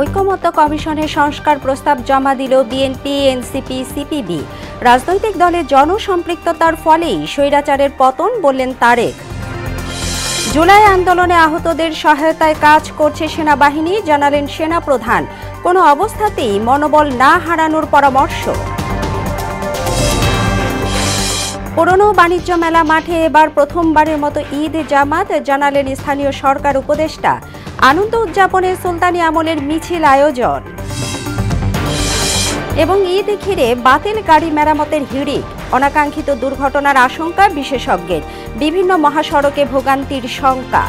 ঐকমত্য কমিশনের সংস্কার প্রস্তাব জমা দিল বিএনপি, এনসিপি, সিপিবি। রাজনৈতিক দলের জনসম্পৃক্ততার ফলেই স্বৈরাচারের পতন বললেন তারেক। জুলাই আন্দোলনে আহতদের সহায়তায় কাজ করছে সেনাবাহিনী, জানালেন সেনাপ্রধান। কোনো অবস্থাতেই মনোবল না হারানোর পরামর্শ। পুরনো বাণিজ্য মেলা মাঠে এবার প্রথমবারের মতো ঈদ জামাত, জানালেন স্থানীয় সরকার উপদেষ্টা। আনন্দ উদযাপনে সুলতানি আমলের মিছিল আয়োজন। এবং ঈদ ঘিরে বাতিল গাড়ি মেরামতের হিড়িক, অনাকাঙ্ক্ষিত দুর্ঘটনার আশঙ্কা বিশেষজ্ঞের। বিভিন্ন মহাসড়কে ভোগান্তির শঙ্কা।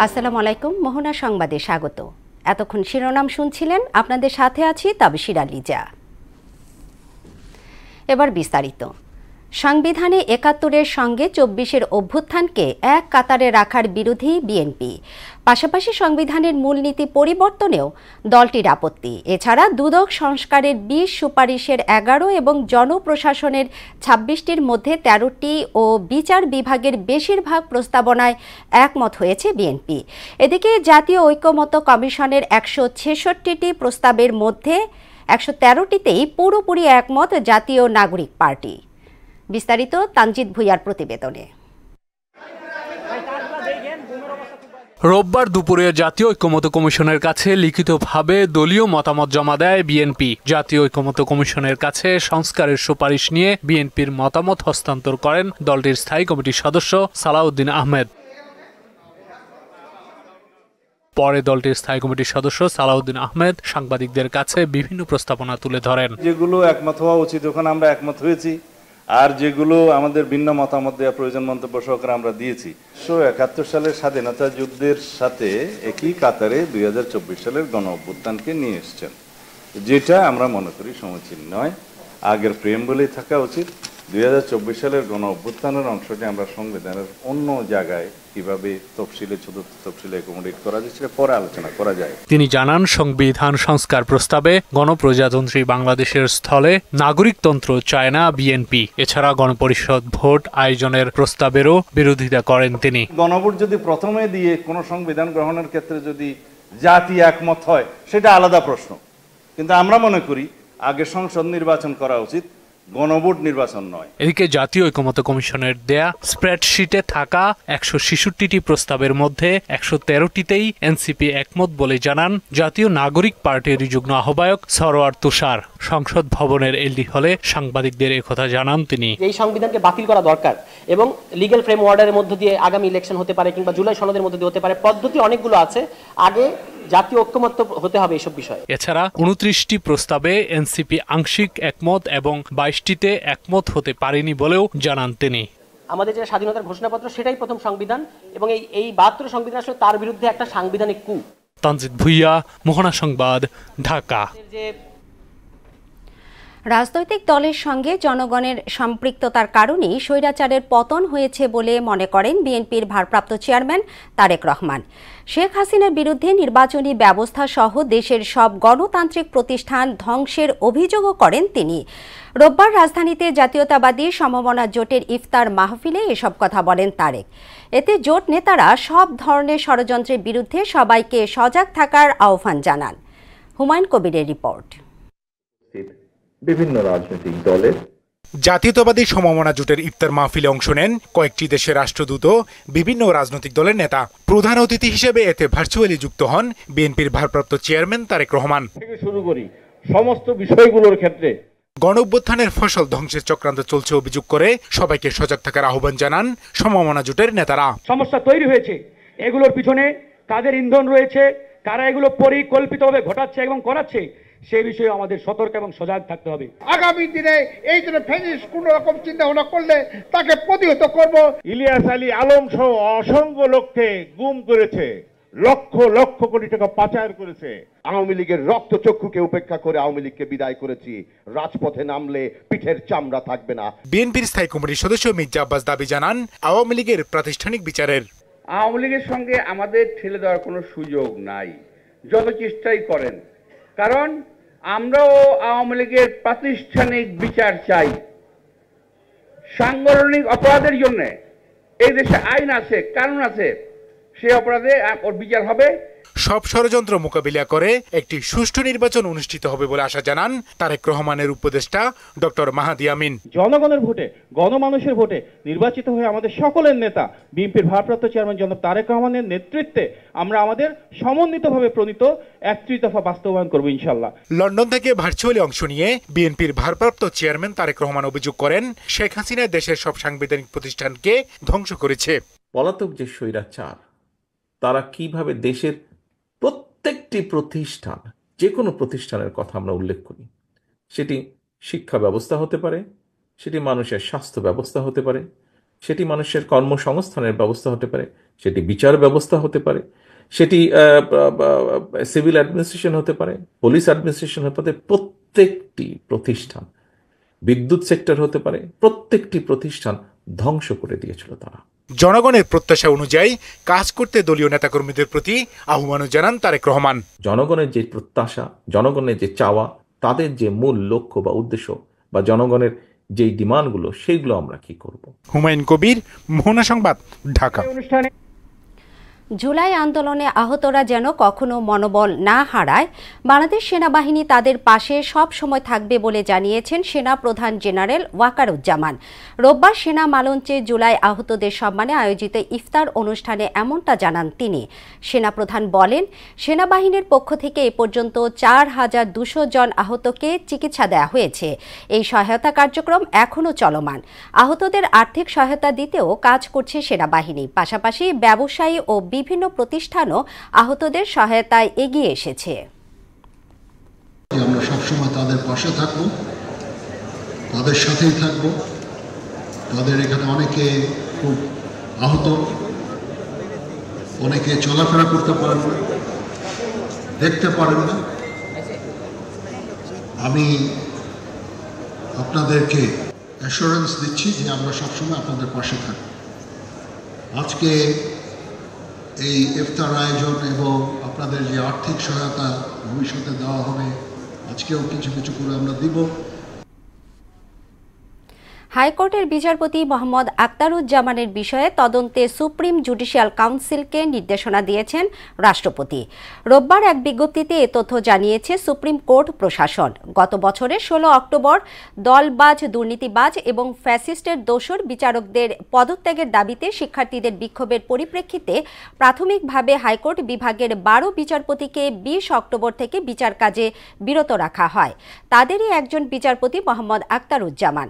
আসসালামু আলাইকুম, মোহনা সংবাদে স্বাগত। এতক্ষণ শিরোনাম শুনছিলেন, আপনাদের সাথে আছি তাবশিরা লিজা। এবার বিস্তারিত। সংবিধানে ৭১-এর সঙ্গে ২৪-এর অভ্যুত্থানকে এক কাতারে রাখার বিরোধী বিএনপি। পাশাপাশি সংবিধানের মূলনীতি পরিবর্তনেও দলটির আপত্তি। এছাড়া দুদক সংস্কারের ২০ সুপারিশের ১১ এবং জনপ্রশাসনের ২৬টির মধ্যে ১৩টি ও বিচার বিভাগের বেশিরভাগ প্রস্তাবনায় একমত হয়েছে বিএনপি। এদিকে জাতীয় ঐকমত্য কমিশনের ১৬৬টি প্রস্তাবের মধ্যে ১১৩টিতেই পুরোপুরি একমত জাতীয় নাগরিক পার্টি। বিস্তারিত তানজিদ ভুঁইয়ার প্রতিবেদনে। রোববার দুপুরে জাতীয় ঐকমত্য কমিশনের কাছে লিখিতভাবে দলীয় মতামত জমা দেয় বিএনপি। জাতীয় ঐকমত্য কমিশনের কাছে সংস্কারের সুপারিশ নিয়ে বিএনপির মতামত হস্তান্তর করেন দলটির স্থায়ী কমিটির সদস্য সালাউদ্দিন আহমেদ। পরে দলটির স্থায়ী কমিটির সদস্য সালাউদ্দিন আহমেদ সাংবাদিকদের কাছে বিভিন্ন প্রস্তাবনা তুলে ধরেন। যেগুলো একমত হওয়া উচিত ওখানে আমরা একমত হয়েছি, আর যেগুলো আমাদের ভিন্ন মতামত দেওয়া প্রয়োজন মন্তব্য সহকারে আমরা দিয়েছি। ১৯৭১ সালের স্বাধীনতা যুদ্ধের সাথে একই কাতারে ২০২৪ সালের গণ অভ্যুত্থানকে নিয়ে এসছেন, যেটা আমরা মনে করি সমীচীন নয়। আগের প্রেম বলেই থাকা উচিত। ২০২৪ সালের গণ অভ্যুত্থানের অংশটি আমরা সংবিধানের অন্য জায়গায় কিভাবে তফসিলে চতুর্থ তফসিলে অ্যাকোমোডেট করা যায় সেটা পরে আলোচনা করা যায়। তিনি জানান, সংবিধান সংস্কার প্রস্তাবে গণপ্রজাতন্ত্রী বাংলাদেশের স্থলে নাগরিকতন্ত্র চায় না বিএনপি। এছাড়া গণপরিষদ ভোট আয়োজনের প্রস্তাবেরও বিরোধিতা করেন তিনি। গণভোট যদি প্রথমে দিয়ে কোনো সংবিধান গ্রহণের ক্ষেত্রে যদি জাতি একমত হয় সেটা আলাদা প্রশ্ন, কিন্তু আমরা মনে করি আগে সংসদ নির্বাচন করা উচিত, গণভোট নির্বাচন নয়। এদিকে জাতীয় ঐকমত্য কমিশনের দেয়া স্প্রেডশিটে থাকা ১৬৬টি প্রস্তাবের মধ্যে ১১৩টিতেই এনসিপি একমত বলে জানান জাতীয় নাগরিক পার্টির যুগ্ম আহ্বায়ক সরোয়ার তুষার। সংসদ ভবনের এলডি হলে সাংবাদিকদের একথা জানান তিনি। এই সংবিধানকে বাতিল করা দরকার এবং লিগ্যাল ফ্রেম অর্ডারের মধ্য দিয়ে আগামী ইলেকশন হতে পারে কিংবা জুলাই সনদের মধ্যে দিয়ে হতে পারে। পদ্ধতি অনেকগুলো আছে, আগে জাতীয় ঐকমত্য হতে হবে এসব বিষয়ে। এছাড়া ২৯টি প্রস্তাবে এনসিপি আংশিক একমত এবং ২২টিতে একমত হতে পারেনি বলেও জানান তিনি। আমাদের যে স্বাধীনতার ঘোষণাপত্র সেটাই প্রথম সংবিধান এবং এই ৭২ সংবিধান আসলে তার বিরুদ্ধে একটা সাংবিধানিক কু। তানজিদ ভুঁইয়া, মোহনা সংবাদ, ঢাকা। রাজনৈতিক দলের সঙ্গে জনগণের সম্পৃক্ততার কারণেই স্বৈরাচারের পতন হয়েছে বলে মনে করেন বিএনপির ভারপ্রাপ্ত চেয়ারম্যান তারেক রহমান। শেখ হাসিনার বিরুদ্ধে নির্বাচনী ব্যবস্থা সহ দেশের সব গণতান্ত্রিক প্রতিষ্ঠান ধ্বংসের অভিযোগও করেন তিনি। রোববার রাজধানীতে জাতীয়তাবাদী সমমনা জোটের ইফতার মাহফিলে এসব কথা বলেন তারেক। এতে জোট নেতারা সব ধরনের ষড়যন্ত্রের বিরুদ্ধে সবাইকে সজাগ থাকার আহ্বান জানান। হুমায়ুন কবিরের রিপোর্ট। বিভিন্ন রাজনৈতিক দলের জাতীয়তাবাদী সমমনা জোটের ইফতার মাহফিলে অংশ নেন কয়েকটি দেশের রাষ্ট্রদূত ও বিভিন্ন রাজনৈতিক দলের নেতা। প্রধান অতিথি হিসেবে এতে ভার্চুয়ালি যুক্ত হন বিএনপির ভারপ্রাপ্ত চেয়ারম্যান তারেক রহমান। থেকে শুরু করি সমস্ত বিষয়গুলোর ক্ষেত্রে গণঅভ্যুত্থানের ফসল ধ্বংসের চক্রান্ত চলছে অভিযোগ করে সবাইকে সজাগ থাকার আহ্বান জানান সমমনা জোটের নেতারা। সমস্যা তৈরি হয়েছে, এগুলোর পিছনে কাদের ইন্ধন রয়েছে, কারা এগুলো পরিকল্পিতভাবে ঘটাচ্ছে এবং করাচ্ছে, সেই বিষয়ে আমাদের সতর্ক এবং সজাগ থাকতে হবে। আগামী দিনে এই জন্য ফ্যাসিস্ট কোন রকম চিন্তা ভাবনা করলে তাকে প্রতিহত করব। ইলিয়াস আলী আলম সহ অসংখ্য লোককে গুম করেছে, লক্ষ লক্ষ কোটি টাকা পাচার করেছে। আওয়ামী লীগের রক্তচক্ষুকে উপেক্ষা করে আওয়ামী লীগকে বিদায় করেছি। রাজপথে নামলে পিঠের চামড়া থাকবে না। বিএনপির স্থায়ী কমিটির সদস্য মির্জা আব্বাস দাবি জানান আওয়ামী লীগের প্রাতিষ্ঠানিক বিচারের। আওয়ামী লীগের সঙ্গে আমাদের ঠেলে দেওয়ার কোনো সুযোগ নাই, যত চেষ্টাই করেন, কারণ আমরাও আওয়ামী লীগের প্রাতিষ্ঠানিক বিচার চাই। সাংগঠনিক অপরাধের জন্য এই দেশে আইন আছে, কানুন আছে, সেই অপরাধে ওর বিচার হবে। সব ষড়যন্ত্র মোকাবিলা করে একটি সুষ্ঠু নির্বাচন অনুষ্ঠিত হবে বলে আশা জানান তারেক রহমানের উপদেষ্টা ডক্টর মাহাদি আমিন। জনগণের ভোটে, গণমানুষের ভোটে নির্বাচিত হয়ে আমাদের সকলের নেতা বিএনপির ভারপ্রাপ্ত চেয়ারম্যান জনাব তারেক রহমানের নেতৃত্বে আমরা আমাদের সমন্বিতভাবে প্রণীত ৩১ দফা বাস্তবায়ন করব ইনশাআল্লাহ। লন্ডন থেকে ভার্চুয়ালি অংশ নিয়ে বিএনপির ভারপ্রাপ্ত চেয়ারম্যান তারেক রহমান অভিযোগ করেন, শেখ হাসিনা দেশের সব সাংবিধানিক প্রতিষ্ঠানকে ধ্বংস করেছে। পলাতক যে স্বৈরাচার, তারা কিভাবে দেশের প্রত্যেকটি প্রতিষ্ঠান, যে কোনো প্রতিষ্ঠানের কথা আমরা উল্লেখ করি, সেটি শিক্ষা ব্যবস্থা হতে পারে, সেটি মানুষের স্বাস্থ্য ব্যবস্থা হতে পারে, সেটি মানুষের কর্মসংস্থানের ব্যবস্থা হতে পারে, সেটি বিচার ব্যবস্থা হতে পারে, সেটি সিভিল অ্যাডমিনিস্ট্রেশন হতে পারে, পুলিশ অ্যাডমিনিস্ট্রেশন হতে পারে, প্রত্যেকটি প্রতিষ্ঠান, বিদ্যুৎ সেক্টর হতে পারে, প্রত্যেকটি প্রতিষ্ঠান ধ্বংস করে দিয়েছিল তারা। জনগণের প্রত্যাশা অনুযায়ী কাজ করতে দলীয় নেতাকর্মীদের প্রতি আহ্বান জানান তারেক রহমান। জনগণের যে প্রত্যাশা, জনগণের যে চাওয়া, তাদের যে মূল লক্ষ্য বা উদ্দেশ্য বা জনগণের যেই ডিমান্ডগুলো, সেইগুলো আমরা কি করব। হুমায়ুন কবির, মোহনা সংবাদ, ঢাকা। জুলাই আন্দোলনে আহতরা যেন কখনো মনোবল না হারায়, বাংলাদেশ সেনাবাহিনী তাদের পাশে সব সময় থাকবে বলে জানিয়েছেন সেনা প্রধান জেনারেল ওয়াকারুজ্জামান। রোববার সেনা মালঞ্চে জুলাই আহতদের সম্মানে আয়োজিত ইফতার অনুষ্ঠানে এমনটা জানান তিনি। সেনাপ্রধান বলেন, সেনাবাহিনীর পক্ষ থেকে এ পর্যন্ত ৪,২০০ জন আহতকে চিকিৎসা দেওয়া হয়েছে। এই সহায়তা কার্যক্রম এখনও চলমান। আহতদের আর্থিক সহায়তা দিতেও কাজ করছে সেনাবাহিনী। পাশাপাশি ব্যবসায়ী ও বিভিন্ন প্রতিষ্ঠানও আহতদের সহায়তায় এগিয়ে এসেছে। আমরা সবসময় তাদের পাশে থাকব, তাদের সাথেই থাকব। তাদের এখানে অনেকে খুব আহত, অনেকে চলাফেরা করতে পারেন না, দেখতে পারেন না। আমি আপনাদেরকে অ্যাসুরেন্স দিচ্ছি যে আমরা সবসময় আপনাদের পাশে থাকব। আজকে এই ইফতার আয়োজন এবং আপনাদের যে আর্থিক সহায়তা ভবিষ্যতে দেওয়া হবে, আজকেও কিছু কিছু করে আমরা দিব। হাইকোর্টের বিচারপতি মোহাম্মদ আখতারুজ্জামানের বিষয়ে তদন্তে সুপ্রিম জুডিশিয়াল কাউন্সিলকে নির্দেশনা দিয়েছেন রাষ্ট্রপতি। রোববার এক বিজ্ঞপ্তিতে এ তথ্য জানিয়েছে সুপ্রিম কোর্ট প্রশাসন। গত বছরের ১৬ অক্টোবর দলবাজ, দুর্নীতিবাজ এবং ফ্যাসিস্টের দোসর বিচারকদের পদত্যাগের দাবিতে শিক্ষার্থীদের বিক্ষোভের পরিপ্রেক্ষিতে প্রাথমিকভাবে হাইকোর্ট বিভাগের ১২ বিচারপতিকে ২০ অক্টোবর থেকে বিচার কাজে বিরত রাখা হয়। তাদেরই একজন বিচারপতি মোহাম্মদ আখতারুজ্জামান।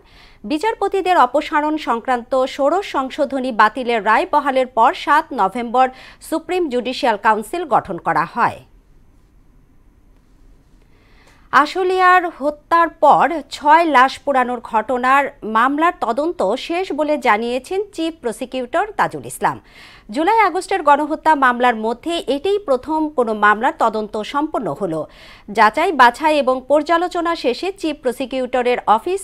বিচারপতিদের অপসারণ সংক্রান্ত ষোড়শ সংশোধনী বাতিলের রায় বহালের পর ৭ নভেম্বর সুপ্রিম জুডিশিয়াল কাউন্সিল গঠন করা হয়। আশুলিয়ার হত্যার পর ৬ লাশ পোড়ানোর ঘটনার মামলার তদন্ত শেষ বলে জানিয়েছেন চিফ প্রসিকিউটর তাজুল ইসলাম। জুলাই আগস্টের গণহত্যা মামলার মধ্যে এটাই প্রথম কোনো মামলার তদন্ত সম্পন্ন হলো। যাচাই বাছাই এবং পর্যালোচনা শেষে চিফ প্রসিকিউটরের অফিস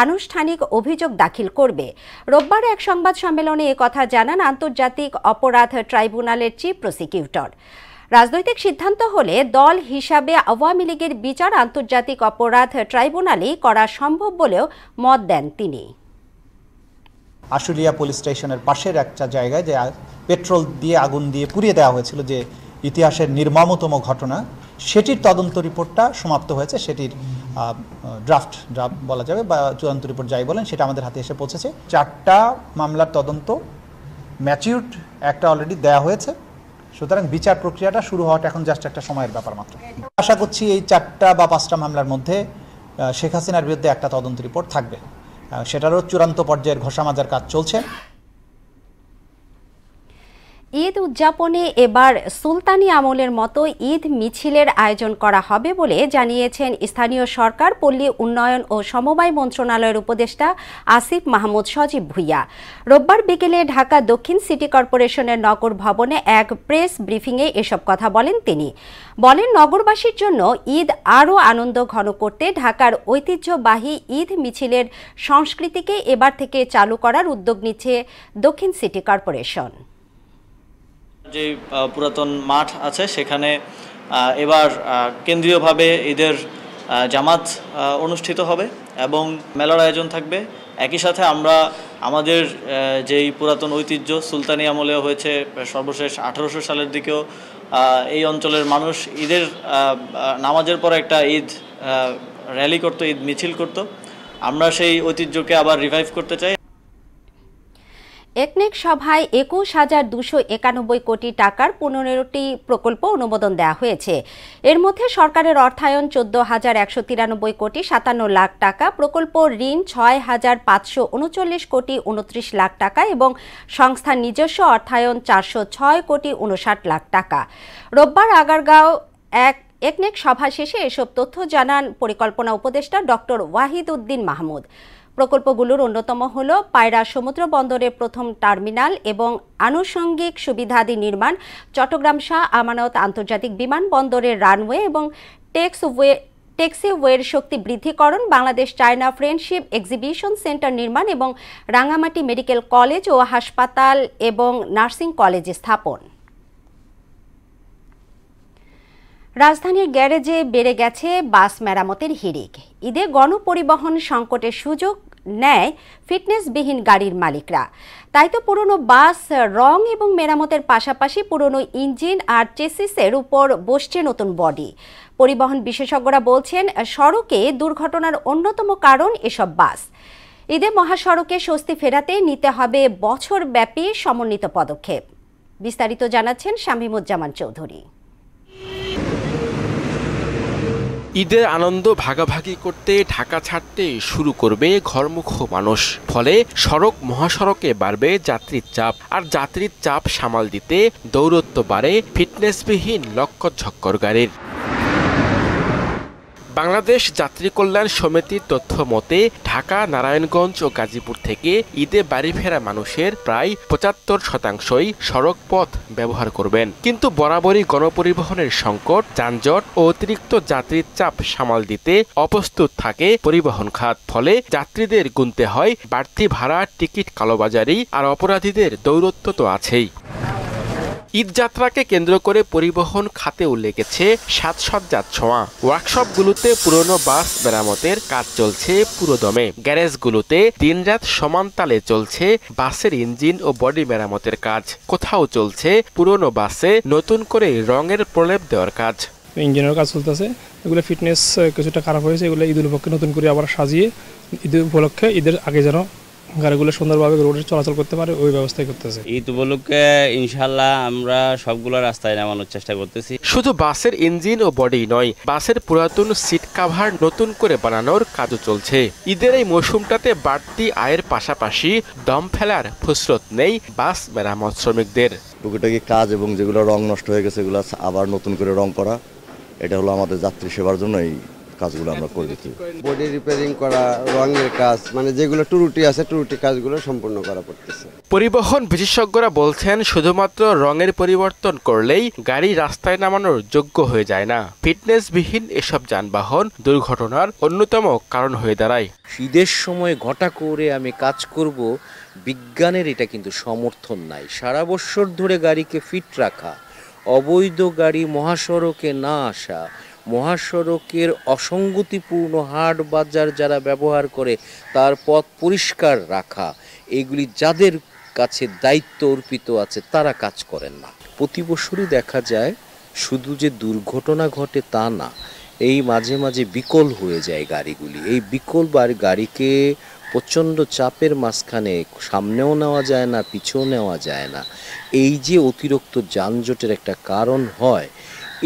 আনুষ্ঠানিক অভিযোগ দাখিল করবে। রোববার এক সংবাদ সম্মেলনে একথা জানান আন্তর্জাতিক অপরাধ ট্রাইব্যুনালের চিফ প্রসিকিউটর। রাজনৈতিক সিদ্ধান্ত হলে দল হিসাবে আওয়ামী লীগের বিচার আন্তর্জাতিক অপরাধ ট্রাইব্যুনালেই করা সম্ভব বলেও মত দেন তিনি। আশুলিয়া পুলিশ স্টেশনের পাশের একটা জায়গায় যে পেট্রোল দিয়ে আগুন দিয়ে পুড়িয়ে দেওয়া হয়েছিল, যে ইতিহাসের নির্মমতম ঘটনা, সেটির তদন্ত রিপোর্টটা সমাপ্ত হয়েছে। সেটির ড্রাফট বলা যাবে বা চূড়ান্ত রিপোর্ট যাই বলেন, সেটা আমাদের হাতে এসে পৌঁছেছে। 4টা মামলার তদন্ত ম্যাচিউরড, একটা অলরেডি দেওয়া হয়েছে। সুতরাং বিচার প্রক্রিয়াটা শুরু হওয়াটা এখন জাস্ট একটা সময়ের ব্যাপার মাত্র। আশা করছি এই 4টা বা 5টা মামলার মধ্যে শেখ হাসিনার বিরুদ্ধে একটা তদন্ত রিপোর্ট থাকবে। সেটারও চূড়ান্ত পর্যায়ের ঘোষা মাজার কাজ চলছে। ঈদ উদযাপনে এবার সুলতানি আমলের মতো ঈদ মিছিলের আয়োজন করা হবে বলে জানিয়েছেন স্থানীয় সরকার, পল্লী উন্নয়ন ও সমবায় মন্ত্রণালয়ের উপদেষ্টা আসিফ মাহমুদ সজীব ভুইয়া। রোববার বিকেলে ঢাকা দক্ষিণ সিটি কর্পোরেশনের নগর ভবনে এক প্রেস ব্রিফিংয়ে এসব কথা বলেন তিনি। বলেন, নগরবাসীর জন্য ঈদ আরও আনন্দ ঘন করতে ঢাকার ঐতিহ্যবাহী ঈদ মিছিলের সংস্কৃতিকে এবার থেকে চালু করার উদ্যোগ নিচ্ছে দক্ষিণ সিটি কর্পোরেশন। যে পুরাতন মাঠ আছে সেখানে এবার কেন্দ্রীয়ভাবে ঈদের জামাত অনুষ্ঠিত হবে এবং মেলার আয়োজন থাকবে। একই সাথে আমরা আমাদের যেই পুরাতন ঐতিহ্য সুলতানি আমলেও হয়েছে, সর্বশেষ 1800 সালের দিকেও এই অঞ্চলের মানুষ ঈদের নামাজের পর একটা ঈদ র্যালি করতো, ঈদ মিছিল করতো। আমরা সেই ঐতিহ্যকে আবার রিভাইভ করতে চাই। একনেক সভায় ২১,২৯১ কোটি টাকার ১৫টি প্রকল্প অনুমোদন দেওয়া হয়েছে। এর মধ্যে সরকারের অর্থায়ন ১৪,১৯৩ কোটি ৫৭ লাখ টাকা, প্রকল্প ঋণ ৬,৫৩৯ কোটি ২৯ লাখ টাকা এবং সংস্থার নিজস্ব অর্থায়ন ৪০৬ কোটি ৫৯ লাখ টাকা। রোববার আগারগাঁও একনেক সভা শেষে এসব তথ্য জানান পরিকল্পনা উপদেষ্টা ডক্টর ওয়াহিদ উদ্দিন মাহমুদ। প্রকল্পগুলোর অন্যতম হল পায়রা সমুদ্র বন্দরের প্রথম টার্মিনাল এবং আনুষঙ্গিক সুবিধাদি নির্মাণ, চট্টগ্রাম শাহ আমানত আন্তর্জাতিক বিমানবন্দরের রানওয়ে এবং ট্যাক্সিওয়ের শক্তি বৃদ্ধিকরণ, Bangladesh China friendship exhibition centre নির্মাণ এবং রাঙামাটি মেডিকেল কলেজ ও হাসপাতাল এবং নার্সিং কলেজ স্থাপন। রাজধানীর গ্যারেজে বেড়ে গেছে বাস মেরামতের হিড়িক। ঈদে গণপরিবহন সংকটের সুযোগ নেয় ফিটনেসবিহীন গাড়ির মালিকরা। তাই তো পুরনো বাস রং এবং মেরামতের পাশাপাশি পুরনো ইঞ্জিন আর চেসিসের উপর বসছে নতুন বডি। পরিবহন বিশেষজ্ঞরা বলছেন, সড়কে দুর্ঘটনার অন্যতম কারণ এসব বাস। ঈদে মহাসড়কে স্বস্তি ফেরাতে নিতে হবে বছরব্যাপী সমন্বিত পদক্ষেপ। বিস্তারিত জানাচ্ছেন শামীমুজ্জামান চৌধুরী। ঈদের আনন্দ ভাগাভাগি করতে ঢাকা ছাড়তে শুরু করবে ঘরমুখ মানুষ। ফলে সড়ক মহাসড়কে বাড়বে যাত্রীর চাপ, আর যাত্রীর চাপ সামাল দিতে দৌরত্ব বাড়ে ফিটনেসবিহীন লক্ষ্যঝক্কর গাড়ির। বাংলাদেশ যাত্রী কল্যাণ সমিতির তথ্য মতে ঢাকা, নারায়ণগঞ্জ ও গাজীপুর থেকে ঈদে বাড়ি ফেরা মানুষের প্রায় ৭৫% সড়ক পথ ব্যবহার করবেন। কিন্তু বরাবরই গণপরিবহনের সংকট, যানজট ও অতিরিক্ত যাত্রীর চাপ সামাল দিতে অপ্রস্তুত থাকে পরিবহন খাত। ফলে যাত্রীদের গুনতে হয় বাড়তি ভাড়া, টিকিট কালোবাজারি আর অপরাধীদের দৌরত্ব তো আছেই। ঈদযাত্রাকে কেন্দ্র করে পরিবহন খাতেও লেগেছে সাজসজ্জার ছোঁয়া। ওয়ার্কশপগুলোতে পুরনো বাস মেরামতের কাজ চলছে পুরোদমে। গ্যারেজগুলোতে দিনরাত সমান তালে চলছে বাসের ইঞ্জিন ও বডি মেরামতের কাজ। কোথাও চলছে পুরনো বাসে নতুন করে রঙের প্রলেপ দেওয়ার কাজ। ইঞ্জিনের কাজ চলতেছে, এগুলো ফিটনেস কিছুটা খারাপ হয়েছে, এগুলো ঈদের উপলক্ষে নতুন করে আবার সাজিয়ে ঈদের উপলক্ষে ঈদের আগে যেন গাড়িগুলো সুন্দরভাবে রোডে চলাচল করতে পারে ওই ব্যবস্থাই করতেছে। ঈদ উপলক্ষে ইনশাল্লাহ আমরা সবগুলো রাস্তায় নামানোর চেষ্টা করতেছি। শুধু বাসের ইঞ্জিন ও বডি নয়, বাসের পুরাতন সিট কাভার নতুন করে বানানোর কাজও চলছে। ঈদের এই মৌসুমটাতে বাড়তি আয়ের পাশাপাশি দম ফেলার ফুসরত নেই বাস মেরামত শ্রমিকদের। টুকিটাকি কাজ এবং যেগুলো রং নষ্ট হয়ে গেছে এগুলো আবার নতুন করে রং করা, এটা হলো আমাদের যাত্রী সেবার জন্য এই কাজগুলো আমরা করে দিচ্ছি। বডি রিপেয়ারিং করা, রঙের কাজ, মানে যেগুলো ত্রুটি আছে ত্রুটি কাজগুলো সম্পূর্ণ করা পড়তেছে। পরিবহন বিশেষজ্ঞরা বলছেন, শুধুমাত্র রঙের পরিবর্তন করলেই গাড়ি রাস্তায় নামানোর যোগ্য হয়ে যায় না। ফিটনেসবিহীন এসব যানবাহন দুর্ঘটনার অন্যতম কারণ হয়ে দাঁড়ায়। ঈদের সময় ঘটা করে আমি কাজ করব, বিজ্ঞানের এটা কিন্তু সমর্থন নাই। সারা বছর ধরে গাড়িকে ফিট রাখা, অবৈধ গাড়ি মহাসড়কে না আসা, মহাসড়কের অসঙ্গতিপূর্ণ হাট বাজার যারা ব্যবহার করে তার পথ পরিষ্কার রাখা, এগুলি যাদের কাছে দায়িত্ব অর্পিত আছে তারা কাজ করেন না। প্রতি বছরই দেখা যায় শুধু যে দুর্ঘটনা ঘটে তা না, এই মাঝে মাঝে বিকল হয়ে যায় গাড়িগুলি। এই বিকল গাড়িকে প্রচণ্ড চাপের মাঝখানে সামনেও নেওয়া যায় না, পিছেও নেওয়া যায় না। এই যে অতিরিক্ত যানজটের একটা কারণ হয়,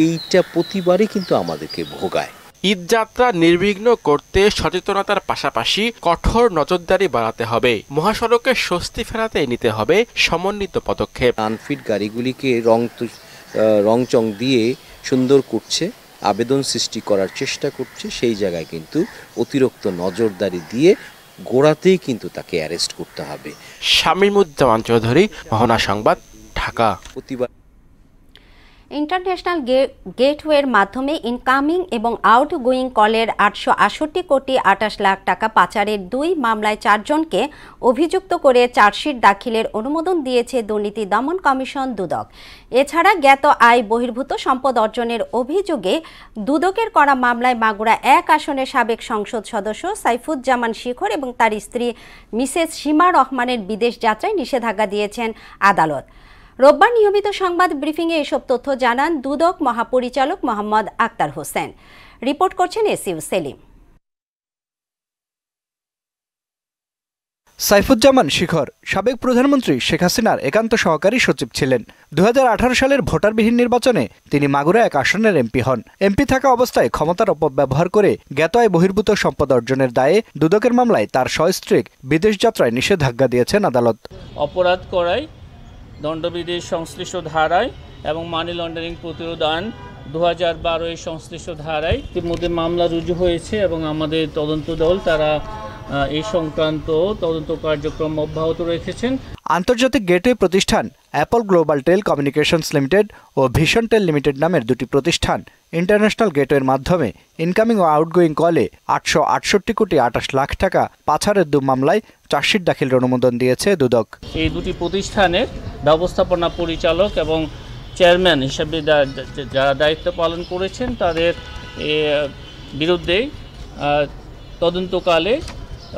এইটা প্রতিবারই কিন্তু আমাদেরকে ভোগায়। ঈদযাত্রা নির্বিঘ্ন করতে সচেতনতার পাশাপাশি কঠোর নজরদারি বাড়াতে হবে। মহাসড়কে স্বস্তি ফেরাতে নিতে হবে সমন্বিত পদক্ষেপ। আনফিট গাড়িগুলিকে রং চং দিয়ে সুন্দর করছে, আবেদন সৃষ্টি করার চেষ্টা করছে, সেই জায়গায় কিন্তু অতিরিক্ত নজরদারি দিয়ে গোড়াতেই কিন্তু তাকে অ্যারেস্ট করতে হবে। শামীমুজ্জামান চৌধুরী, মোহনা সংবাদ, ঢাকা। ইন্টারন্যাশনাল গেটওয়ের মাধ্যমে ইনকামিং এবং আউটগোয়িং কলের 868 কোটি 28 লাখ টাকা পাচারের 2 মামলায় 4 জনকে অভিযুক্ত করে চার্জশিট দাখিলের অনুমোদন দিয়েছে দুর্নীতি দমন কমিশন দুদক। এছাড়া জ্ঞাত আয় বহির্ভূত সম্পদ অর্জনের অভিযোগে দুদকের করা মামলায় মাগুরা 1 আসনের সাবেক সংসদ সদস্য সাইফুজ্জামান শিখর এবং তার স্ত্রী মিসেস সীমা রহমানের বিদেশ যাত্রায় নিষেধাজ্ঞা দিয়েছেন আদালত। রোববার নিয়মিত সংবাদ ব্রিফিংয়ে এসব তথ্য জানান দুদক মহাপরিচালক মোহাম্মদ আক্তার হোসেন। রিপোর্ট করছেন এসইউ সেলিম। সাইফুজ্জামান শিখর সাবেক প্রধানমন্ত্রী শেখ হাসিনার একান্ত সহকারী সচিব ছিলেন। 2018 সালের ভোটারবিহীন নির্বাচনে তিনি মাগুরা 1 আসনের এমপি হন। এমপি থাকা অবস্থায় ক্ষমতার অপব্যবহার করে জ্ঞাত আয় বহির্ভূত সম্পদ অর্জনের দায়ে দুদকের মামলায় তার সস্ত্রীক বিদেশ যাত্রায় নিষেধাজ্ঞা দিয়েছেন আদালত। অপরাধ করায় দণ্ডবিধির সংশ্লিষ্ট ধারায় এবং মানি লন্ডারিং প্রতিরোধ আইন 2012 এর সংশ্লিষ্ট ধারায় ইতিমধ্যে মামলা রুজু হয়েছে এবং আমাদের তদন্ত দল তারা এই সংক্রান্ত তদন্ত কার্যক্রম অব্যাহত রেখেছেন। আন্তর্জাতিক গেটওয়ে প্রতিষ্ঠান অ্যাপল গ্লোবাল টেল কমিউনিকেশনস লিমিটেড ও ভিশন টেল লিমিটেড নামের দুটি প্রতিষ্ঠান ইন্টারন্যাশনাল গেটওয়ের মাধ্যমে ইনকামিং ও আউটগোয়িং কলে 868 কোটি 28 লাখ টাকা পাচারের 2 মামলায় চার্জশিট দাখিলের অনুমোদন দিয়েছে দুদক। এই দুটি প্রতিষ্ঠানের ব্যবস্থাপনা পরিচালক এবং চেয়ারম্যান হিসেবে যারা দায়িত্ব পালন করেছেন তাদের বিরুদ্ধে তদন্তকালে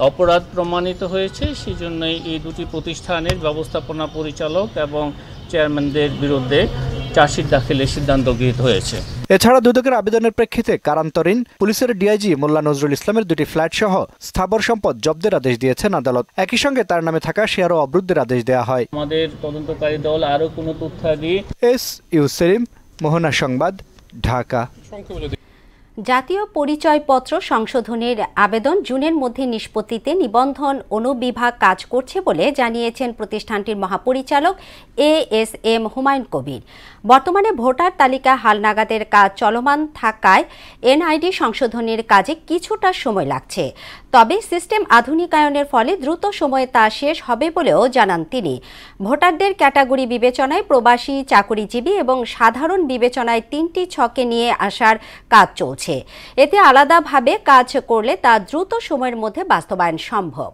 অপরাধ প্রমাণিত হয়েছে। সেই জন্যই এই দুটি প্রতিষ্ঠানের ব্যবস্থাপনা পরিচালক এবং চেয়ারম্যানদের বিরুদ্ধে চার্জশিট দাখিলের সিদ্ধান্ত গৃহীত হয়েছে। এছাড়া দুদকের আবেদনের প্রেক্ষিতে কারান্তরীণ পুলিশের ডিআইজি মোল্লা নজরুল ইসলামের 2টি ফ্ল্যাট সহ স্থাবর সম্পদ জব্দের আদেশ দিয়েছেন আদালত। একই সঙ্গে তার নামে থাকা শেয়ারও অবরুদ্ধের আদেশ দেওয়া হয়। আমাদের তদন্তকারী দল আরও কোনো তথ্যাদি। এসইউ সেলিম, মোহনা সংবাদ, ঢাকা। জাতীয় পরিচয়পত্র সংশোধনের আবেদন জুনের মধ্যে নিষ্পত্তিতে নিবন্ধন অনুবিভাগ কাজ করছে বলে জানিয়েছেন প্রতিষ্ঠানটির মহাপরিচালক এএসএম হুমায়ুন কবির। বর্তমানে ভোটার তালিকা হালনাগাদের কাজ চলমান থাকায় এনআইডি সংশোধনের কাজে কিছুটা সময় লাগছে। তবে সিস্টেম আধুনিকায়নের ফলে দ্রুত সময়ে তা শেষ হবে বলেও জানান তিনি। ভোটারদের ক্যাটাগরি বিবেচনায় প্রবাসী, চাকুরিজীবী এবং সাধারণ বিবেচনায় 3টি ছকে নিয়ে আসার কাজ চলছে। এতে আলাদাভাবে কাজ করলে তা দ্রুত সময়ের মধ্যে বাস্তবায়ন সম্ভব।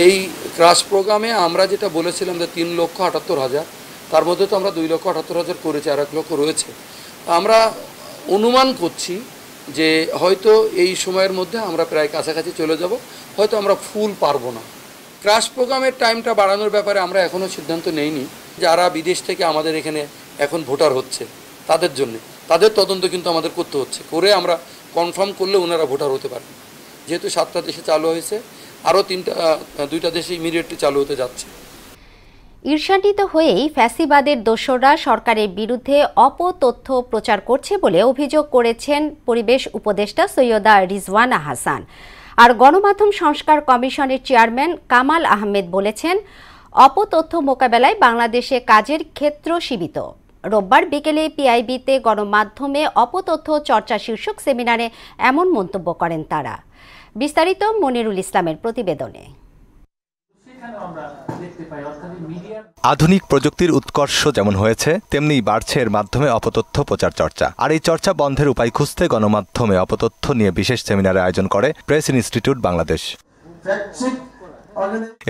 এই ক্রাশ প্রোগ্রামে আমরা যেটা বলেছিলাম যে 3,78,000, তার মধ্যে তো আমরা 2,78,000 করেছি, আর 1 লক্ষ রয়েছে। আমরা অনুমান করছি যে হয়তো এই সময়ের মধ্যে আমরা প্রায় কাছাকাছি চলে যাব, হয়তো আমরা ফুল পারবো না। ক্রাশ প্রোগ্রামের টাইমটা বাড়ানোর ব্যাপারে আমরা এখনও সিদ্ধান্ত নেইনি। যারা বিদেশ থেকে আমাদের এখানে এখন ভোটার হচ্ছে তাদের জন্য তাদের তদন্ত কিন্তু আমাদের করতে হচ্ছে, করে আমরা কনফার্ম করলে ওনারা ভোটার হতে পারেন। যেহেতু 7টা দেশে চালু হয়েছে, আরও 2টা দেশে ইমিডিয়েটলি চালু হতে যাচ্ছে। ঈর্ষান্বিত হয়েই ফ্যাসিবাদের দোসররা সরকারের বিরুদ্ধে অপতথ্য প্রচার করছে বলে অভিযোগ করেছেন পরিবেশ উপদেষ্টা সৈয়দা রিজওয়ানা হাসান। আর গণমাধ্যম সংস্কার কমিশনের চেয়ারম্যান কামাল আহমেদ বলেছেন, অপতথ্য মোকাবেলায় বাংলাদেশে কাজের ক্ষেত্র সীমিত। রোববার বিকেলে পিআইবিতে গণমাধ্যমে অপতথ্য চর্চা শীর্ষক সেমিনারে এমন মন্তব্য করেন তারা। বিস্তারিত মনিরুল ইসলামের প্রতিবেদনে। আধুনিক প্রযুক্তির উৎকর্ষ যেমন হয়েছে, তেমনি বাড়ছে এর মাধ্যমে অপতথ্য প্রচার চর্চা। আর এই চর্চা বন্ধের উপায় খুঁজতে গণমাধ্যমে অপতথ্য নিয়ে বিশেষ সেমিনারের আয়োজন করে প্রেস ইনস্টিটিউট বাংলাদেশ।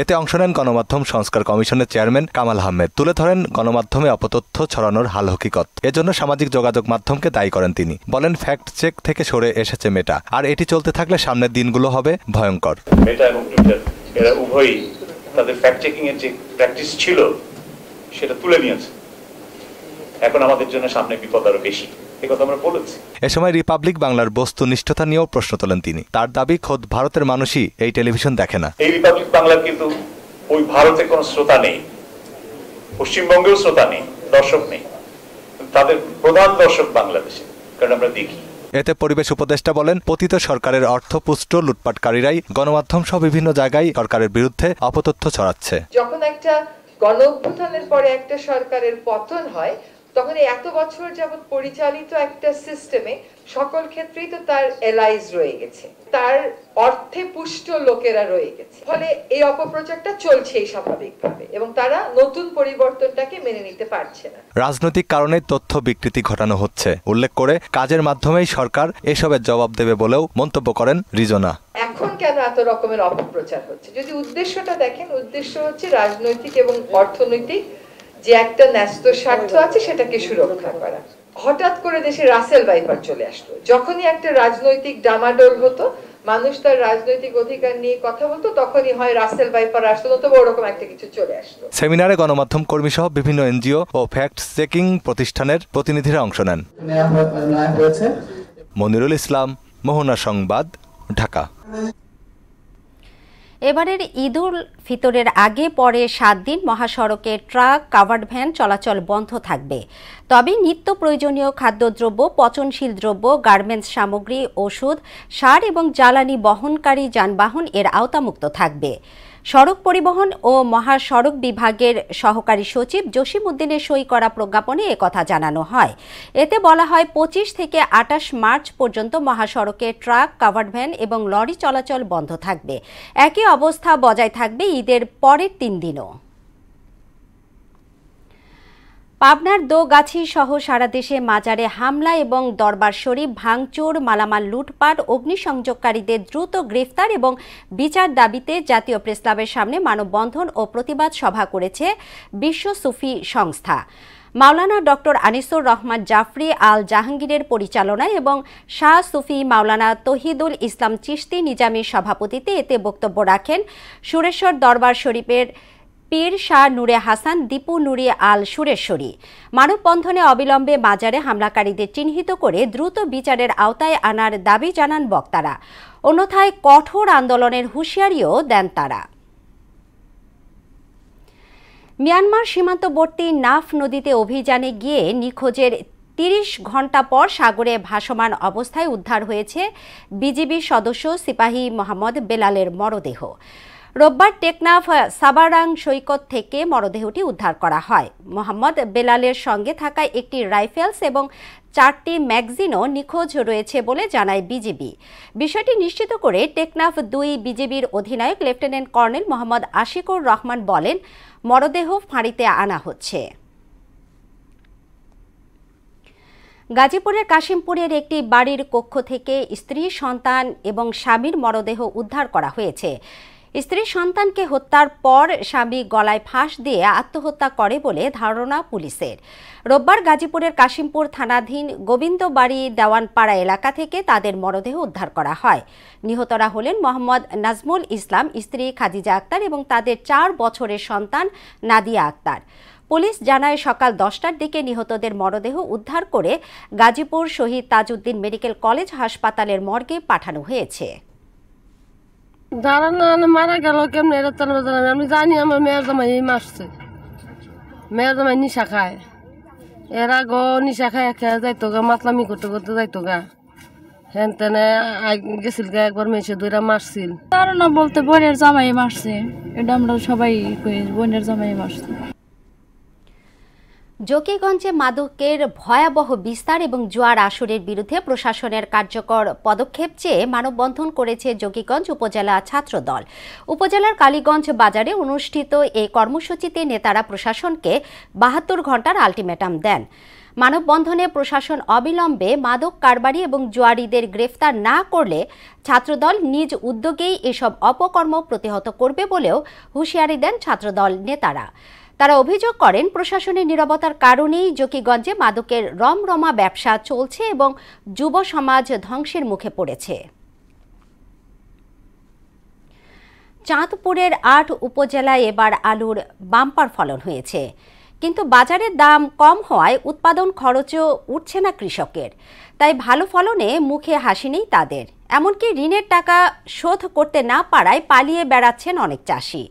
এতে অংশ নেন গণমাধ্যম সংস্কার কমিশনের চেয়ারম্যান কামাল আহমেদ। তুলে ধরেন গণমাধ্যমে অপতথ্য ছড়ানোর হাল হকিকত। এজন্য সামাজিক যোগাযোগ মাধ্যমকে দায়ী করেন তিনি। বলেন, ফ্যাক্ট চেক থেকে সরে এসেছে মেটা, আর এটি চলতে থাকলে সামনের দিনগুলো হবে ভয়ঙ্কর। মেটা এবং টুইটার এরা উভয়ই তাদের ফ্যাক্ট চেকিং এর যে প্র্যাকটিস ছিল সেটা তুলে নিয়েছে। এখন আমাদের জন্য সামনে বিপদ আরো বেশি, এই কথা আমরা বলেছি। এ সময় রিপাবলিক বাংলার বস্তুনিষ্ঠতা নিয়েও প্রশ্ন তোলেন তিনি। তার দাবি, খোদ ভারতের মানুষই এই টেলিভিশন দেখে না। এই রিপাবলিক বাংলার কিন্তু ওই ভারতে কোনো শ্রোতা নেই, পশ্চিমবঙ্গেও শ্রোতা নেই, দর্শক নেই। তাদের প্রধান দর্শক বাংলাদেশে, কারণ আমরা দেখি। এতে পরিবেশ উপদেষ্টা বলেন, পতিত সরকারের অর্থপুষ্ট লুটপাটকারীরাই গণমাধ্যম সহ বিভিন্ন জায়গায় সরকারের বিরুদ্ধে অপতথ্য ছড়াচ্ছে। যখন একটা গণ অভ্যুত্থানের পরে একটা সরকারের পতন হয়, তখন এত বছর যাবত পরিচালিত একটা সিস্টেমে সকল ক্ষেত্রেই তো তার এলাইজ রয়ে গেছে, তার অর্থে পুষ্ট লোকেরা রয়ে গেছে, ফলে এই অপপ্রচারটা চলছেই স্বাভাবিকভাবে এবং তারা নতুন পরিবর্তনটাকে মেনে নিতে পারছে না। রাজনৈতিক কারণে তথ্য বিকৃতি ঘটানো হচ্ছে উল্লেখ করে কাজের মাধ্যমেই সরকার এসবের জবাব দেবে বলেও মন্তব্য করেন রিজনা। এখন কেন এত রকমের অপপ্রচার হচ্ছে? যদি উদ্দেশ্যটা দেখেন, উদ্দেশ্য হচ্ছে রাজনৈতিক এবং অর্থনৈতিক যে একটা ন্যস্ত স্বার্থ আছে সেটাকে সুরক্ষা করা। হঠাৎ করে দেশে রাসেল ভাইপার চলে আসলো, যখনই একটা রাজনৈতিক ডামাডোল হতো, মানুষ তার রাজনৈতিক অধিকার নিয়ে কথা বলতো, তখনই হয় রাসেল ভাইপার আসতো, নতুবা ওরকম একটা কিছু চলে আসতো। সেমিনারে গণমাধ্যম কর্মী সহ বিভিন্ন এনজিও ও ফ্যাক্ট চেকিং প্রতিষ্ঠানের প্রতিনিধিরা অংশ নেন। মনিরুল ইসলাম, মোহনা সংবাদ, ঢাকা। এবারের ঈদুল ফিতরের আগে পরে 7 দিন মহাসড়কে ট্রাক, কাভার্ড ভ্যান চলাচল বন্ধ থাকবে। তবে নিত্য প্রয়োজনীয় খাদ্যদ্রব্য, পচনশীল দ্রব্য, গার্মেন্টস সামগ্রী, ওষুধ, সার এবং জ্বালানি বহনকারী যানবাহন এর আওতামুক্ত থাকবে। সড়ক পরিবহন ও মহাসড়ক বিভাগের সহকারী সচিব জসিম উদ্দিনের সই করা প্রজ্ঞাপনে একথা জানানো হয়। এতে বলা হয় 25 থেকে 28 মার্চ পর্যন্ত মহাসড়কে ট্রাক, কাভার্ড ভ্যান এবং লরি চলাচল বন্ধ থাকবে। একই অবস্থা বজায় থাকবে ঈদের পরের 3 দিনও। পাবনার দোগাছি সহ সারা দেশে মাজারে হামলা এবং দরবার শরীফ ভাঙচুর, মালামাল লুটপাট, অগ্নিসংযোগকারীদের দ্রুত গ্রেফতার এবং বিচার দাবিতে জাতীয় প্রেসক্লাবের সামনে মানববন্ধন ও প্রতিবাদ সভা করেছে বিশ্ব সুফি সংস্থা। মাওলানা ডক্টর আনিসুর রহমান জাফরি আল জাহাঙ্গীরের পরিচালনায় এবং শাহ সুফি মাওলানা তহিদুল ইসলাম চিশতি নিজামীর সভাপতিত্বে এতে বক্তব্য রাখেন সুরেশ্বর দরবার শরীফের পীর শাহ নূরে হাসান দীপু নুরি আল সুরেশ্বরী। মানববন্ধনে অবিলম্বে মাজারে হামলাকারীদের চিহ্নিত করে দ্রুত বিচারের আওতায় আনার দাবি জানান বক্তারা। অন্যথায় কঠোর আন্দোলনের হুঁশিয়ারিও দেন তারা। মিয়ানমার সীমান্তবর্তী নাফ নদীতে অভিযানে গিয়ে নিখোঁজের 30 ঘণ্টা পর সাগরে ভাসমান অবস্থায় উদ্ধার হয়েছে বিজিবি সদস্য সিপাহী মোহাম্মদ বেলালের মরদেহ। রোববার টেকনাফ সাবারাং সৈকত থেকে মরদেহটি উদ্ধার করা হয়। মোহাম্মদ বেলালের সঙ্গে থাকা একটি রাইফেলস এবং 4টি ম্যাগাজিনও নিখোঁজ রয়েছে বলে জানায় বিজিবি। বিষয়টি নিশ্চিত করে টেকনাফ 2 বিজিবির অধিনায়ক লেফটেন্যান্ট কর্নেল মোহাম্মদ আশিকুর রহমান বলেন, মরদেহ ফাঁড়িতে আনা হচ্ছে। গাজীপুরের কাশিমপুরের একটি বাড়ির কক্ষ থেকে স্ত্রী, সন্তান এবং স্বামীর মরদেহ উদ্ধার করা হয়েছে। স্ত্রী সন্তানকে হত্যার পর স্বামী গলায় ফাঁস দিয়ে আত্মহত্যা করে বলে ধারণা পুলিশের। রোববার গাজীপুরের কাশিমপুর থানাধীন গোবিন্দবাড়ি দেওয়ানপাড়া এলাকা থেকে তাদের মরদেহ উদ্ধার করা হয়। নিহতরা হলেন মোহাম্মদ নাজমুল ইসলাম, স্ত্রী খাদিজা আক্তার এবং তাদের 4 বছরের সন্তান নাদিয়া আক্তার। পুলিশ জানায় সকাল 10টার দিকে নিহতদের মরদেহ উদ্ধার করে গাজীপুর শহীদ তাজউদ্দিন মেডিকেল কলেজ হাসপাতালের মর্গে পাঠানো হয়েছে। মারা গেল কেমন আমি জানি, আমার মেয়ের জামাই মারছে, মেয়ের জামাই নিশা খায়, এরা গো নিশা খায় খেয়ে যাইতো গা, মাতলামি করতে করতে যাইতো গা, হেন তেনে গেছিল গা, একবার মেসে দুইরা মারছিল। ধারণা বলতে বোনের জামাই মারছে, এটা আমরা সবাই বোনের জামাই মারছে। জকিগঞ্জে মাদকের ভয়াবহ বিস্তার এবং জুয়ার আসরের বিরুদ্ধে প্রশাসনের কার্যকর পদক্ষেপ চেয়ে মানববন্ধন করেছে জকিগঞ্জ উপজেলা ছাত্রদল। উপজেলার কালীগঞ্জ বাজারে অনুষ্ঠিত এই কর্মসূচিতে নেতারা প্রশাসনকে 72 ঘণ্টার আলটিমেটাম দেন। মানববন্ধনে প্রশাসন অবিলম্বে মাদক কারবারি এবং জুয়ারিদের গ্রেফতার না করলে ছাত্রদল নিজ উদ্যোগেই এসব অপকর্ম প্রতিহত করবে বলেও হুঁশিয়ারি দেন ছাত্রদল নেতারা। তারা অভিযোগ করেন, প্রশাসনের নীরবতার কারণেই জকিগঞ্জে মাদকের রমরমা ব্যবসা চলছে এবং যুব সমাজ ধ্বংসের মুখে পড়েছে। চাঁদপুরের 8 উপজেলায় এবার আলুর বাম্পার ফলন হয়েছে, কিন্তু বাজারের দাম কম হওয়ায় উৎপাদন খরচও উঠছে না কৃষকের। তাই ভালো ফলনে মুখে হাসি নেই তাদের। এমনকি ঋণের টাকা শোধ করতে না পারায় পালিয়ে বেড়াচ্ছেন অনেক চাষি।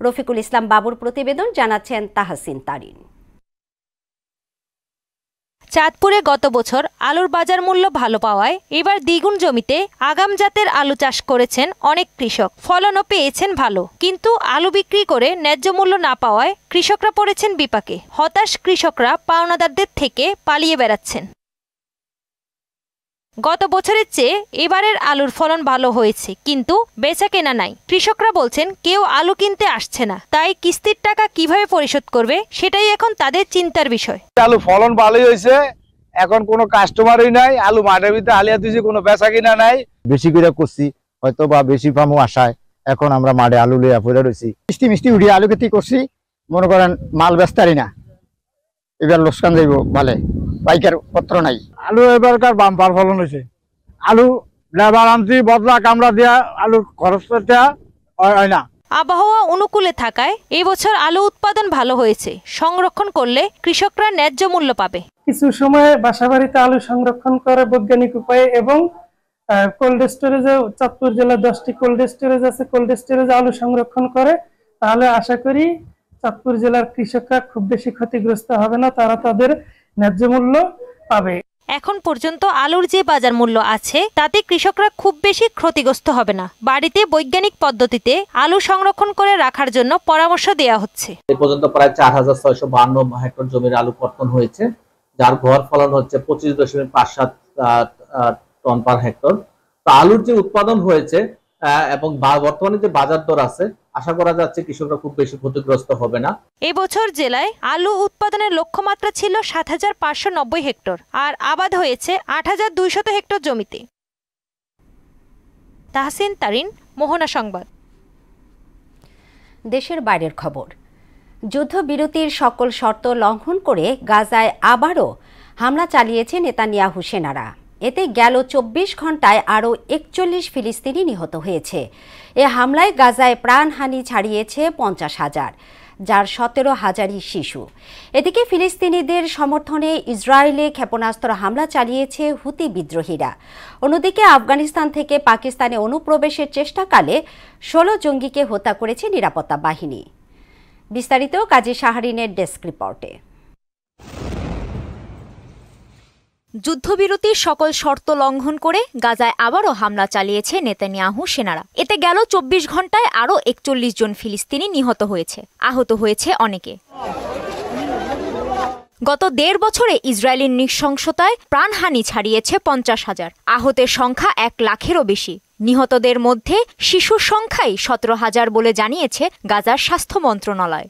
রফিকুল ইসলাম বাবুর প্রতিবেদন, জানাচ্ছেন তাহসিন তারিন। চাঁদপুরে গত বছর আলুর বাজার মূল্য ভালো পাওয়ায় এবার দ্বিগুণ জমিতে আগাম জাতের আলু চাষ করেছেন অনেক কৃষক। ফলনও পেয়েছেন ভালো, কিন্তু আলু বিক্রি করে ন্যায্য মূল্য না পাওয়ায় কৃষকরা পড়েছেন বিপাকে। হতাশ কৃষকরা পাওনাদারদের থেকে পালিয়ে বেড়াচ্ছেন। গত বছরের চেয়ে এবারের আলুর ফলন ভালো হয়েছে, কিন্তু বেচা কেনা নাই। কৃষকরা বলছেন কেউ আলু কিনতে আসছে না, তাই কিস্তির টাকা কিভাবে পরিশোধ করবে সেটাই এখন তাদের চিন্তার বিষয়। আলু ফলন ভালোই হয়েছে, এখন কোনো কাস্টমারই নাই। আলু মাঠের ভিতরে হালিয়া দিয়েছি, কোনো বেচা কিনা নাই। বেশি করে করছি হয়তো বা বেশি পামো আশায় এখন আমরা মাঠে আলু লিয়া পড়ে রয়েছি। মিষ্টি উঠিয়ে আলু খেতে করছি, মনে করেন মাল বেচতারি না, এবার লোকসান যাইব ভালে, পাইকার পত্র নাই। আলু এবারকার বাম্পার ফলন হয়েছে। আলু লেবার আনছি, বদলা কামড়া দেয়া আলুর খরচটা হয় না। আবহাওয়া অনুকূলে থাকায় এবছর আলু উৎপাদন ভালো হয়েছে। সংরক্ষণ করলে কৃষকরা ন্যায্য মূল্য পাবে। কিছু সময় বাসাবাড়িতে আলু সংরক্ষণ করে বৈজ্ঞানিক উপায়ে এবং কোল্ড স্টোরেজে, চাঁদপুর জেলার 10টি কোল্ড স্টোরেজ আছে, কোল্ড স্টোরেজে আলু সংরক্ষণ করে, তাহলে আশা করি চাঁদপুর জেলার কৃষকরা খুব বেশি ক্ষতিগ্রস্ত হবে না, তারা তাদের ন্যায্য মূল্য পাবে। এখন পর্যন্ত আলুর যে বাজার মূল্য আছে তাতে কৃষকরা খুব বেশি ক্ষতিগ্রস্ত হবে না। বাড়িতে বৈজ্ঞানিক পদ্ধতিতে আলু সংরক্ষণ করে রাখার জন্য পরামর্শ দেওয়া হচ্ছে। এ পর্যন্ত প্রায় 4652 হেক্টর জমির আলু কর্তন হয়েছে, যার গড় ফলন হচ্ছে 25.57 টন পার হেক্টর। তো আলুর যে উৎপাদন হয়েছে এবং বর্তমানে যে বাজার দর আছে, আশা করা যাচ্ছে কৃষকরা খুব বেশি ক্ষতিগ্রস্ত হবে না। এবছর জেলায় আলু উৎপাদনের লক্ষ্যমাত্রা ছিল 7590 হেক্টর, আর আবাদ হয়েছে 8200 হেক্টর জমিতে। তাহসিন তারিন, মোহনা সংবাদ। দেশের বাইরের খবর। যুদ্ধবিরতির সকল শর্ত লঙ্ঘন করে গাজায় আবারও হামলা চালিয়েছে নেতানিয়াহু সেনারা। এতে গেল 24 ঘন্টায় আরও 41 ফিলিস্তিনি নিহত হয়েছে। এ হামলায় গাজায় প্রাণহানি ছাড়িয়েছে 50,000, যার 17,000ই শিশু। এদিকে ফিলিস্তিনিদের সমর্থনে ইসরায়েলে ক্ষেপণাস্ত্র হামলা চালিয়েছে হুতি বিদ্রোহীরা। অন্যদিকে আফগানিস্তান থেকে পাকিস্তানে অনুপ্রবেশের চেষ্টাকালে 16 জঙ্গিকে হত্যা করেছে নিরাপত্তা বাহিনী। বিস্তারিত কাজী শাহরিনের ডেস্ক রিপোর্টে। যুদ্ধবিরতির সকল শর্ত লঙ্ঘন করে গাজায় আবারও হামলা চালিয়েছে নেতানিয়াহু সেনারা। এতে গেল 24 ঘন্টায় আরও 41 জন ফিলিস্তিনি নিহত হয়েছে, আহত হয়েছে অনেকে। গত 1.5 বছরে ইসরায়েলের নৃশংসতায় প্রাণহানি ছাড়িয়েছে 50,000, আহতের সংখ্যা 1 লাখেরও বেশি। নিহতদের মধ্যে শিশুর সংখ্যাই 17,000 বলে জানিয়েছে গাজার স্বাস্থ্য মন্ত্রণালয়।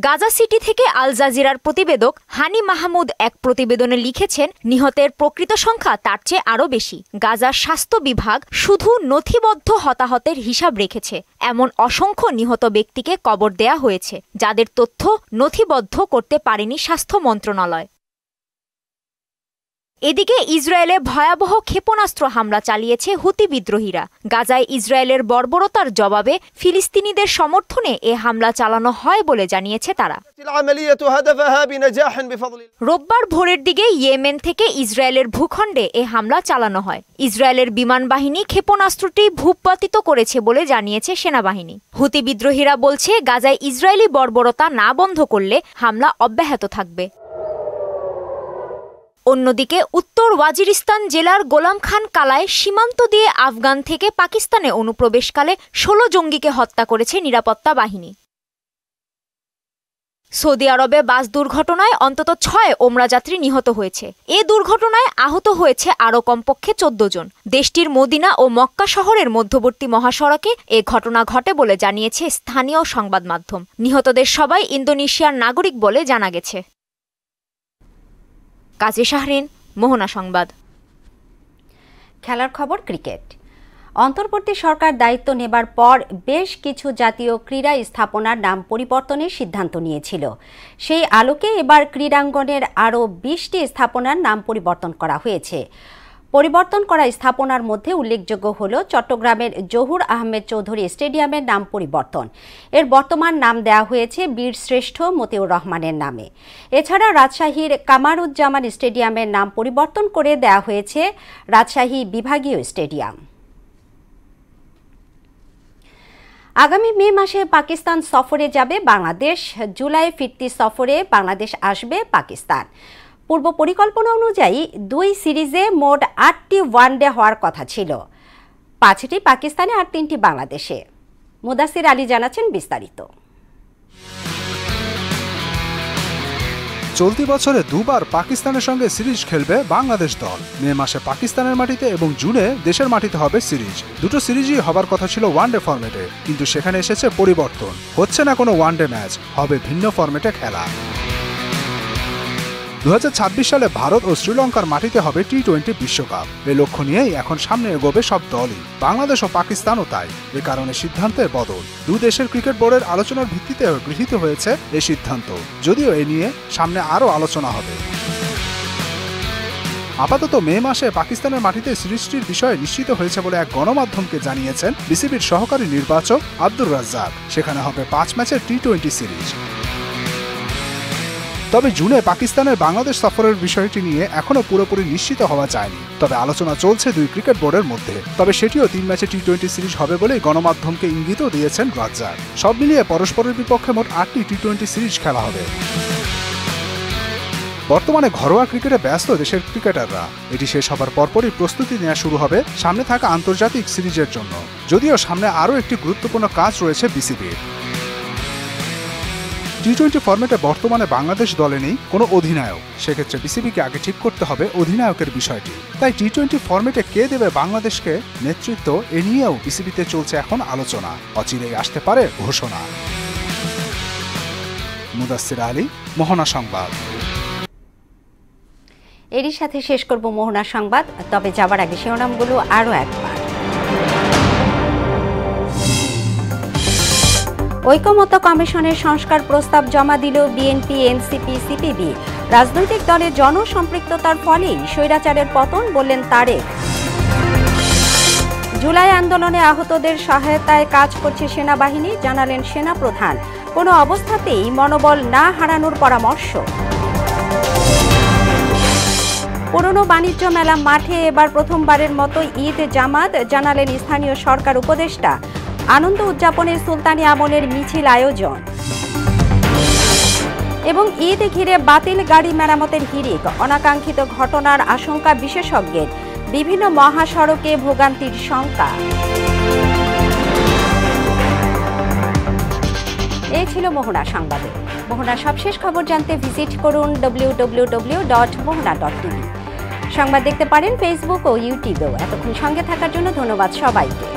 গাজা সিটি থেকে আল জাজিরার প্রতিবেদক হানি মাহমুদ এক প্রতিবেদনে লিখেছেন, নিহতের প্রকৃত সংখ্যা তার চেয়ে আরও বেশি। গাজার স্বাস্থ্য বিভাগ শুধু নথিবদ্ধ হতাহতের হিসাব রেখেছে। এমন অসংখ্য নিহত ব্যক্তিকে কবর দেয়া হয়েছে, যাদের তথ্য নথিবদ্ধ করতে পারেনি স্বাস্থ্য মন্ত্রণালয়। এদিকে ইসরায়েলে ভয়াবহ ক্ষেপণাস্ত্র হামলা চালিয়েছে হুতি বিদ্রোহীরা। গাজায় ইসরায়েলের বর্বরতার জবাবে ফিলিস্তিনিদের সমর্থনে এ হামলা চালানো হয় বলে জানিয়েছে তারা। রোববার ভোরের দিকে ইয়েমেন থেকে ইসরায়েলের ভূখণ্ডে এ হামলা চালানো হয়। ইসরায়েলের বিমান বাহিনী ক্ষেপণাস্ত্রটি ভূপাতিত করেছে বলে জানিয়েছে সেনাবাহিনী। হুতি বিদ্রোহীরা বলছে, গাজায় ইসরায়েলি বর্বরতা না বন্ধ করলে হামলা অব্যাহত থাকবে। অন্যদিকে উত্তর ওয়াজিরিস্তান জেলার গোলাম খান কালায় সীমান্ত দিয়ে আফগান থেকে পাকিস্তানে অনুপ্রবেশকালে 16 জঙ্গিকে হত্যা করেছে নিরাপত্তা বাহিনী। সৌদি আরবে বাস দুর্ঘটনায় অন্তত 6 ওমরা যাত্রী নিহত হয়েছে। এ দুর্ঘটনায় আহত হয়েছে আরও কমপক্ষে 14 জন। দেশটির মদিনা ও মক্কা শহরের মধ্যবর্তী মহাসড়কে এ ঘটনা ঘটে বলে জানিয়েছে স্থানীয় সংবাদ মাধ্যম। নিহতদের সবাই ইন্দোনেশিয়ার নাগরিক বলে জানা গেছে। কাজী শাহরিন, মোহনা সংবাদ। খেলার খবর। ক্রিকেট। অন্তর্বর্তী সরকার দায়িত্ব নেবার পর বেশ কিছু জাতীয় ক্রীড়া স্থাপনার নাম পরিবর্তনের সিদ্ধান্ত নিয়েছিল। সেই আলোকে এবার ক্রীড়াঙ্গনের আরও 20টি স্থাপনার নাম পরিবর্তন করা হয়েছে। পরিবর্তন করা স্থাপনার মধ্যে উল্লেখযোগ্য হল চট্টগ্রামের জহুর আহমেদ চৌধুরী স্টেডিয়ামের নাম পরিবর্তন। এর বর্তমান নাম দেওয়া হয়েছে বীরশ্রেষ্ঠ মতিউর রহমানের নামে। এছাড়া রাজশাহীর কামারুজ্জামান স্টেডিয়ামের নাম পরিবর্তন করে দেওয়া হয়েছে রাজশাহী বিভাগীয় স্টেডিয়াম। আগামী মে মাসে পাকিস্তান সফরে যাবে বাংলাদেশ। জুলাই ফিরতি সফরে বাংলাদেশ আসবে পাকিস্তান। পূর্ব পরিকল্পনা অনুযায়ী 2 সিরিজে মোট 8টি ওয়ানডে হওয়ার কথা ছিল, 5টি পাকিস্তানে আর 3টি বাংলাদেশে। মুদাসির আলী জানাচ্ছেন বিস্তারিত। চলতি বছরে দুবার পাকিস্তানের সঙ্গে সিরিজ খেলবে বাংলাদেশ দল। মে মাসে পাকিস্তানের মাটিতে এবং জুনে দেশের মাটিতে হবে সিরিজ। দুটো সিরিজই হবার কথা ছিল ওয়ানডে ফরম্যাটে, কিন্তু সেখানে এসেছে পরিবর্তন। হচ্ছে না কোনো ওয়ানডে ম্যাচ, হবে ভিন্ন ফরম্যাটে খেলা। 2026 সালে ভারত ও শ্রীলঙ্কার মাটিতে হবে টি-20 বিশ্বকাপ। এই লক্ষ্য নিয়েই এখন সামনে এগোবে সব দলই, বাংলাদেশ ও পাকিস্তানও তাই। এ কারণে সিদ্ধান্তের বদল। দুই দেশের ক্রিকেট বোর্ডের আলোচনার ভিত্তিতে গৃহীত হয়েছে এই সিদ্ধান্ত, যদিও এ নিয়ে সামনে আরও আলোচনা হবে। আপাতত মে মাসে পাকিস্তানের মাটিতে সিরিজটির বিষয়ে নিশ্চিত হয়েছে বলে এক গণমাধ্যমকে জানিয়েছেন বিসিবির সহকারী নির্বাচক আব্দুর রাজ্জাক। সেখানে হবে 5 ম্যাচের টি-20 সিরিজ। তবে জুনে পাকিস্তানের বাংলাদেশ সফরের বিষয়টি নিয়ে এখনো পুরোপুরি নিশ্চিত হওয়া যায়নি। তবে আলোচনা চলছে দুই ক্রিকেট বোর্ডের মধ্যে। তবে সেটিও 3 ম্যাচে টি-20 সিরিজ হবে বলেই গণমাধ্যমকে ইঙ্গিতও দিয়েছেন রাজ্জাক। সব মিলিয়ে পরস্পরের বিপক্ষে মোট 8টি টি-20 সিরিজ খেলা হবে। বর্তমানে ঘরোয়া ক্রিকেটে ব্যস্ত দেশের ক্রিকেটাররা। এটি শেষ হবার পরপরই প্রস্তুতি নেওয়া শুরু হবে সামনে থাকা আন্তর্জাতিক সিরিজের জন্য, যদিও সামনে আরও একটি গুরুত্বপূর্ণ কাজ রয়েছে বিসিবির। টি-20 ফরম্যাটে বর্তমানে বাংলাদেশ দলে নেই কোনো অধিনায়ক। সেক্ষেত্রে বিসিবিকে আগে ঠিক করতে হবে অধিনায়কের বিষয়টি। তাই টি-20 ফরম্যাটে কে দেবে বাংলাদেশকে নেতৃত্ব, এ নিয়েও বিসিবিতে চলছে এখন আলোচনা। অচিরেই আসতে পারে ঘোষণা। মুদাসসির আলী, মোহনা সংবাদ। এরই সাথে শেষ করব মোহনা সংবাদ। তবে যাবার আগে শিরোনামগুলো আরও একবার। ঐকমত্য কমিশনের সংস্কার প্রস্তাব জমা দিল বিএনপি, এনসিপি, সিপিবি। রাজনৈতিক দলের জনসম্পৃক্ততার ফলেই স্বৈরাচারের পতন, বললেন তারেক। জুলাই আন্দোলনে আহতদের সহায়তায় কাজ করছে সেনাবাহিনী, জানালেন সেনাপ্রধান। কোনো অবস্থাতেই মনোবল না হারানোর পরামর্শ। পুরনো বাণিজ্য মেলা মাঠে এবার প্রথমবারের মতো ঈদ জামাত, জানালেন স্থানীয় সরকার উপদেষ্টা। আনন্দ উদযাপনে সুলতানি আমলের মিছিল আয়োজন। এবং ঈদ ঘিরে বাতিল গাড়ি মেরামতের হিড়িক, অনাকাঙ্ক্ষিত ঘটনার আশঙ্কা বিশেষজ্ঞের। বিভিন্ন মহাসড়কে ভোগান্তির শঙ্কা। এই ছিল মোহনা সংবাদে। মোহনার সবশেষ খবর জানতে ভিজিট করুন www.mohana.tv। সংবাদ দেখতে পারেন ফেসবুক ও ইউটিউবেও। এতক্ষণ সঙ্গে থাকার জন্য ধন্যবাদ সবাইকে।